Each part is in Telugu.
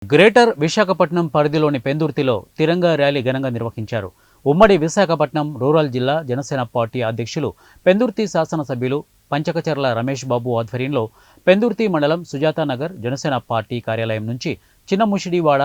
గ్రేటర్ విశాఖపట్నం పరిధిలోని పెందుర్తిలో తిరంగా ర్యాలీ ఘనంగా నిర్వహించారు. ఉమ్మడి విశాఖపట్నం రూరల్ జిల్లా జనసేన పార్టీ అధ్యక్షులు పెందుర్తి శాసనసభ్యులు పంచకచర్ల రమేష్ బాబు ఆధ్వర్యంలో పెందుర్తి మండలం సుజాతానగర్ జనసేన పార్టీ కార్యాలయం నుంచి చిన్నముషిడివాడ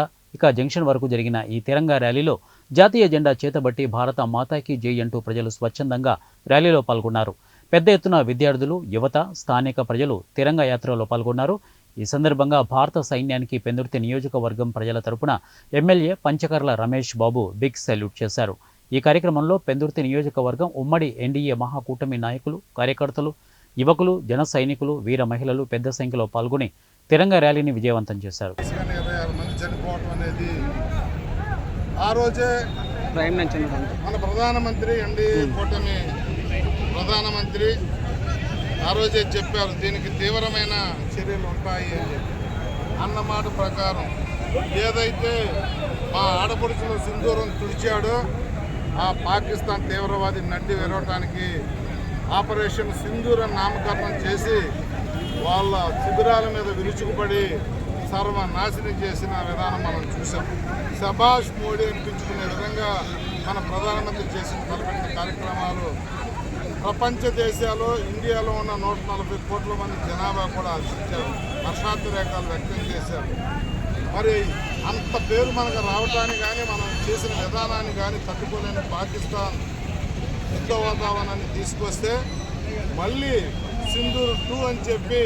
జంక్షన్ వరకు జరిగిన ఈ తిరంగా ర్యాలీలో జాతీయ జెండా చేతబట్టి భారత మాతాకి జై అంటూ ప్రజలు స్వచ్ఛందంగా ర్యాలీలో పాల్గొన్నారు. పెద్ద ఎత్తున విద్యార్థులు, యువత, స్థానిక ప్రజలు తిరంగా యాత్రలో పాల్గొన్నారు. ఈ సందర్భంగా భారత సైన్యానికి పెందుర్తి నియోజకవర్గం ప్రజల తరపున MLA Panchakarla Ramesh Babu big salute చేశారు. ఈ కార్యక్రమంలో పెందుర్తి నియోజకవర్గం ఉమ్మడి ఎన్డీఏ మహాకూటమి నాయకులు, కార్యకర్తలు, యువకులు, జన సైనికులు, వీర మహిళలు పెద్ద సంఖ్యలో పాల్గొని తిరంగా ర్యాలీని విజయవంతం చేశారు. ఆ రోజే మన ప్రధానమంత్రి ఎన్డీఏ కూటమి ప్రధానమంత్రి ఆ రోజే చెప్పారు, దీనికి తీవ్రమైన చర్యలు ఉంటాయి అని చెప్పి. అన్నమాట ప్రకారం ఏదైతే మా ఆడపడుచులు సింధూరం తుడిచాడో ఆ పాకిస్తాన్ తీవ్రవాది నడ్డి విరవటానికి ఆపరేషన్ సింధూరం నామకరణం చేసి వాళ్ళ శిబిరాల మీద విరుచుకుపడి సర్వనాశనం చేసిన విధానం మనం చూసాం. శభాష్ మోడీ అనిపించుకునే విధంగా మన ప్రధానమంత్రి చేసిన తలపెట్టిన కార్యక్రమాలు ప్రపంచ దేశాల్లో ఇండియాలో ఉన్న 140 కోట్ల మంది జనాభా కూడా హర్షించారు, హర్షాతిరేకాలు వ్యక్తం చేశారు. మరి అంత పేరు మనకు రావటానికి కానీ మనం చేసిన విధానాన్ని కానీ తట్టుకోలేని పాకిస్తాన్ యుద్ధ వాతావరణాన్ని తీసుకొస్తే మళ్ళీ సింధూర్ 2 అని చెప్పి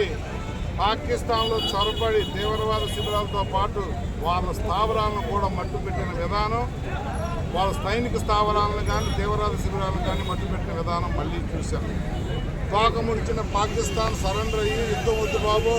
పాకిస్తాన్లో చొరబడి తీవ్రవాద శిబిరాలతో పాటు వాళ్ళ స్థావరాలను కూడా మట్టుపెట్టిన విధానం, వాళ్ళ సైనిక స్థావరాలను కానీ తీవ్రవాద శిబిరాలను కానీ మట్టుపెట్టిన విధానం మళ్ళీ చూశాం. తోక ముడిచిన పాకిస్తాన్ సరెండర్ అయ్యి యుద్ధం వద్దు బాబు,